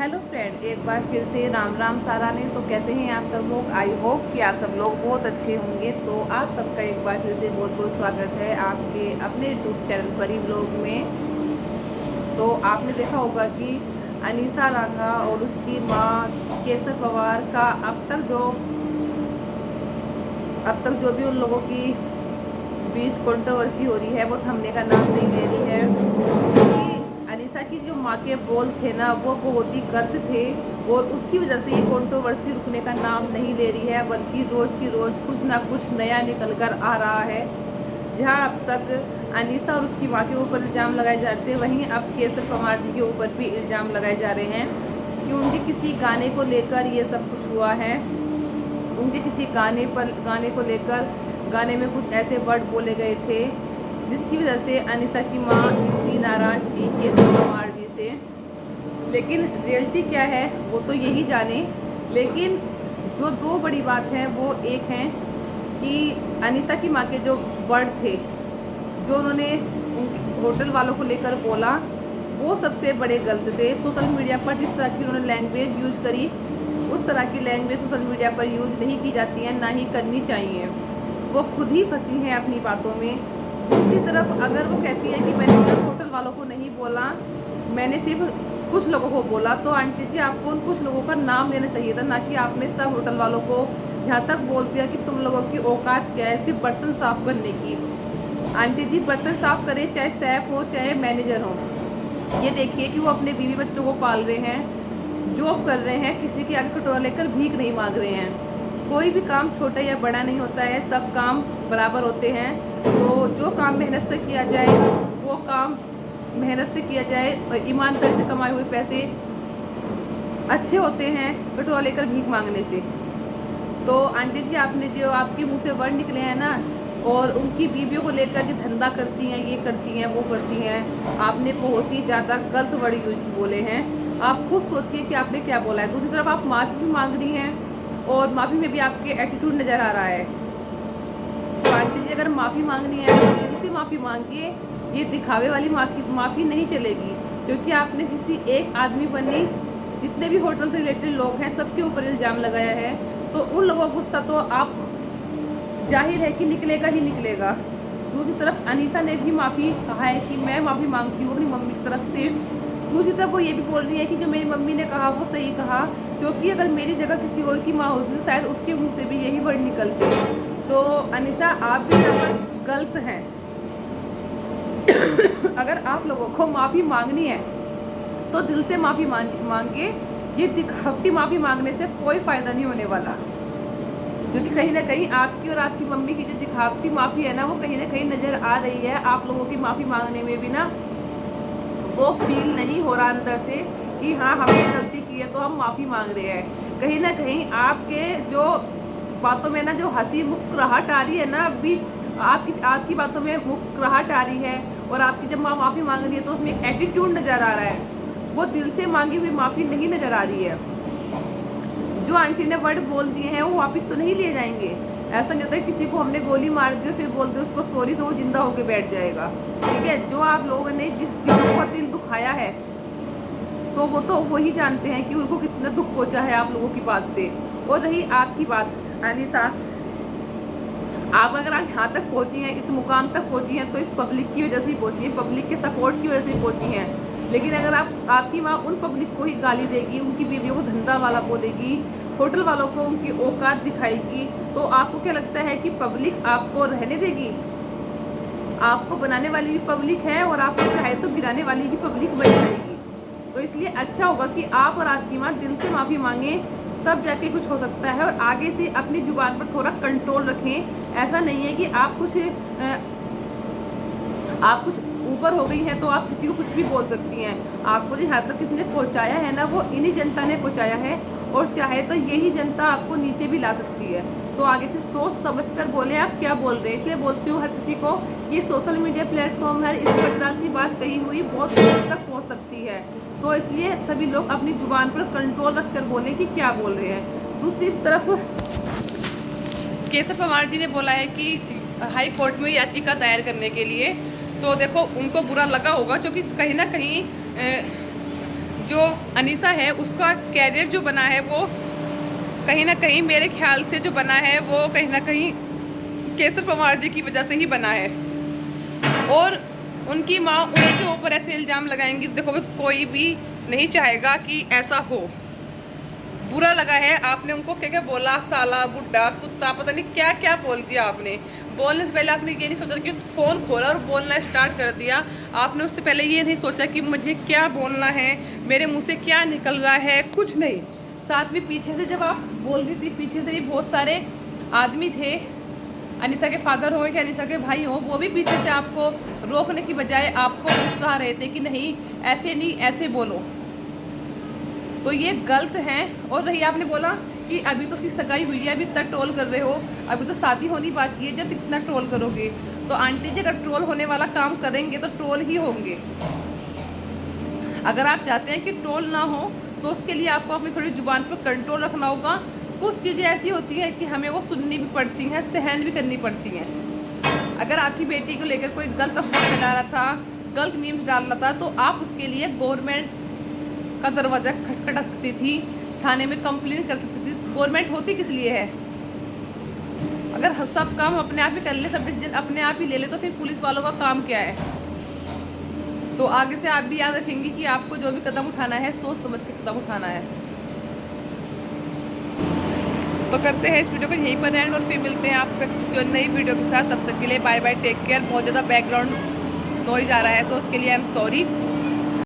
Hello friend, एक बार फिर से राम राम सारा ने। तो कैसे हैं आप सब लोग? आई होप कि आप सब लोग बहुत अच्छे होंगे। तो आप सबका एक बार फिर से बहुत बहुत स्वागत है आपके अपने यूट्यूब चैनल परी ब्लॉग में। तो आपने देखा होगा कि अनीसा रांगा और उसकी माँ केसर पवार का अब तक जो भी उन लोगों की बीच कंट्रोवर्सी हो रही है वो थमने का नाम नहीं ले रही है। क्योंकि अनीसा की जो माँ के बोल थे ना, वो बहुत ही गलत थे और उसकी वजह से ये कंट्रोवर्सी रुकने का नाम नहीं ले रही है, बल्कि रोज़ की रोज़ कुछ ना कुछ नया निकल कर आ रहा है। जहाँ अब तक अनीसा और उसकी माँ के ऊपर इल्ज़ाम लगाए जाते हैं, वहीं अब केसर पवार जी के ऊपर भी इल्ज़ाम लगाए जा रहे हैं कि उनके किसी गाने को लेकर ये सब कुछ हुआ है। उनके किसी गाने को लेकर गाने में कुछ ऐसे वर्ड बोले गए थे जिसकी वजह से अनीसा की माँ इतनी नाराज़ थी केसर पवार जी से। लेकिन रियलिटी क्या है वो तो यही जाने। लेकिन जो दो बड़ी बात है वो एक है कि अनीसा की माँ के जो वर्ड थे, जो उन्होंने होटल वालों को लेकर बोला, वो सबसे बड़े गलत थे। सोशल मीडिया पर जिस तरह की उन्होंने लैंग्वेज यूज करी, उस तरह की लैंग्वेज सोशल मीडिया पर यूज नहीं की जाती है, ना ही करनी चाहिए। वो खुद ही फंसी हैं अपनी बातों में। दूसरी तरफ अगर वो कहती है कि मैंने सिर्फ होटल वालों को नहीं बोला, मैंने सिर्फ कुछ लोगों को बोला, तो आंटी जी आपको उन कुछ लोगों का नाम लेना चाहिए था, ना कि आपने सब होटल वालों को यहाँ तक बोल दिया कि तुम लोगों की औकात क्या है सिर्फ बर्तन साफ करने की। आंटी जी बर्तन साफ करे, चाहे शेफ हो चाहे मैनेजर हो। ये देखिए कि वो अपने बीवी बच्चों को पाल रहे हैं, जॉब कर रहे हैं, किसी के आगे कटोरा लेकर भीख नहीं मांग रहे हैं। कोई भी काम छोटा या बड़ा नहीं होता है, सब काम बराबर होते हैं। तो जो काम मेहनत से किया जाए वो काम मेहनत से किया जाए और ईमानदारी से कमाए हुए पैसे अच्छे होते हैं कटोरा लेकर भीख मांगने से। तो आंटी जी आपने जो आपके मुंह से वर्ड निकले हैं ना, और उनकी बीवियों को लेकर के धंधा करती हैं, ये करती हैं, वो करती हैं, आपने बहुत ही ज़्यादा गलत वर्ड यूज बोले हैं। आप खुद सोचिए कि आपने क्या बोला है। दूसरी तरफ आप माफ़ी भी मांग रही हैं और माफ़ी में भी आपके एटीट्यूड नज़र आ रहा है। तो आंटी जी अगर माफ़ी मांगनी है तो दिल से माफ़ी मांगिए, ये दिखावे वाली माफ़ी नहीं चलेगी। क्योंकि आपने किसी एक आदमी पर नहीं, जितने भी होटल से रिलेटेड लोग हैं सबके ऊपर इल्ज़ाम लगाया है, तो उन लोगों का गुस्सा तो आप जाहिर है कि निकलेगा ही निकलेगा। दूसरी तरफ अनीसा ने भी माफ़ी कहा है कि मैं माफ़ी मांगती हूँ अपनी मम्मी की तरफ से। दूसरी तरफ वो ये भी बोल रही है कि जो मेरी मम्मी ने कहा वो सही कहा, क्योंकि अगर मेरी जगह किसी और की माँ होती तो शायद उसके मुंह से भी यही वर्ड निकलते। तो अनीसा आप भी यहाँ पर गलत हैं। अगर आप लोगों को माफ़ी मांगनी है तो दिल से माफ़ी मांगिए। ये दिखावटी माफ़ी मांगने से कोई फ़ायदा नहीं होने वाला, क्योंकि कहीं ना कहीं आपकी और आपकी मम्मी की जो दिखावटी माफ़ी है ना, वो कहीं ना कहीं नज़र आ रही है। आप लोगों की माफ़ी मांगने में भी ना वो फील नहीं हो रहा अंदर से कि हाँ हमने गलती की है तो हम माफ़ी मांग रहे हैं। कहीं ना कहीं आपके जो बातों में ना जो हंसी मुस्कुराहट आ रही है ना, अभी आपकी बातों में मुस्कुराहट आ रही है, और आपकी जब माँ माफ़ी मांग रही है तो उसमें एक एटीट्यूड नज़र आ रहा है। वो दिल से मांगी हुई माफ़ी नहीं नज़र आ रही है। जो आंटी ने वर्ड बोल दिए हैं वो वापस तो नहीं लिए जाएंगे। ऐसा नहीं होता है किसी को हमने गोली मार दी फिर बोल दे उसको सॉरी तो वो जिंदा होके बैठ जाएगा। ठीक है, जो आप लोगों ने जिस दिलों का दिल दुखाया है तो वो तो वही जानते हैं कि उनको कितना दुख पहुंचा है आप लोगों की बात से। और रही आपकी बात अनीसा, आप अगर आज यहाँ तक पहुँची हैं, इस मुकाम तक पहुँची हैं, तो इस पब्लिक की वजह से ही पहुँची हैं, पब्लिक के सपोर्ट की वजह से ही पहुँची हैं। लेकिन अगर आपकी माँ उन पब्लिक को ही गाली देगी, उनकी बीवियों को धंधा वाला बोलेगी, होटल वालों को उनकी औकात दिखाएगी, तो आपको क्या लगता है कि पब्लिक आपको रहने देगी? आपको बनाने वाली भी पब्लिक है और आपको चाहे तो गिराने वाली भी पब्लिक बन जाएगी। तो इसलिए अच्छा होगा कि आप और आपकी माँ दिल से माफ़ी मांगे, तब जाके कुछ हो सकता है। और आगे से अपनी जुबान पर थोड़ा कंट्रोल रखें। ऐसा नहीं है कि आप कुछ ऊपर हो गई हैं तो आप किसी को कुछ भी बोल सकती हैं। आपको जो यहाँ तक किसी ने पहुँचाया है ना, वो इन्हीं जनता ने पहुँचाया है, और चाहे तो यही जनता आपको नीचे भी ला सकती है। तो आगे से सोच समझ कर बोले आप क्या बोल रहे हैं। इसलिए बोलती हूँ हर किसी को कि सोशल मीडिया प्लेटफॉर्म है, इस वजह से बात कही हुई बहुत दूर तक पहुँच सकती है। तो इसलिए सभी लोग अपनी जुबान पर कंट्रोल रख कर बोलें कि क्या बोल रहे हैं। दूसरी तरफ केसर पवार जी ने बोला है कि हाई कोर्ट में याचिका दायर करने के लिए। तो देखो उनको बुरा लगा होगा, क्योंकि कहीं ना कहीं जो अनीसा है उसका कैरियर जो बना है वो कहीं ना कहीं मेरे ख्याल से जो बना है वो कहीं ना कहीं केसर पवार जी की वजह से ही बना है। और उनकी माँ उनके ऊपर ऐसे इल्ज़ाम लगाएंगी, देखो कोई भी नहीं चाहेगा कि ऐसा हो। बुरा लगा है, आपने उनको क्या क्या बोला, साला, बुड्ढा, कुत्ता, पता नहीं क्या क्या बोल दिया आपने। बोलने से पहले आपने ये नहीं सोचा कि फ़ोन खोला और बोलना स्टार्ट कर दिया। आपने उससे पहले ये नहीं सोचा कि मुझे क्या बोलना है, मेरे मुंह से क्या निकल रहा है, कुछ नहीं। साथ में पीछे से जब आप बोल रही थी, पीछे से भी बहुत सारे आदमी थे, अनीसा के फादर हो या अनीसा के भाई हो, वो भी पीछे से आपको रोकने की बजाय आपको उत्साह रहे थे कि नहीं ऐसे नहीं, ऐसे बोलो। तो ये गलत है। और रही आपने बोला कि अभी तो उसकी सगाई हुई है, अभी तक ट्रोल कर रहे हो, अभी तो शादी होनी बाकी है, जब इतना ट्रोल करोगे तो आंटी जी अगर ट्रोल होने वाला काम करेंगे तो ट्रोल ही होंगे। अगर आप चाहते हैं कि ट्रोल ना हो तो उसके लिए आपको अपनी थोड़ी जुबान पर कंट्रोल रखना होगा। कुछ चीज़ें ऐसी होती हैं कि हमें वो सुननी भी पड़ती हैं, सहन भी करनी पड़ती हैं। अगर आपकी बेटी को लेकर कोई गलत अफवाह फैला रहा था, गलत मीम्स डाल रहा था, तो आप उसके लिए गवर्नमेंट का दरवाज़ा खटखटा सकती थी, थाने में कंप्लेन कर सकती थी। गवर्नमेंट होती किस लिए है? अगर सब काम अपने आप ही कर ले, सब डिसीजन अपने आप ही ले ले, तो फिर पुलिस वालों का काम क्या है? तो आगे से आप भी याद रखेंगे कि आपको जो भी कदम उठाना है सोच समझ के कदम उठाना है। तो करते हैं इस वीडियो को यहीं पर एंड और फिर मिलते हैं आपको जो नई वीडियो के साथ। तब तक के लिए बाय बाय, टेक केयर। बहुत ज़्यादा बैकग्राउंड नॉइज आ रहा है तो उसके लिए आई एम सॉरी।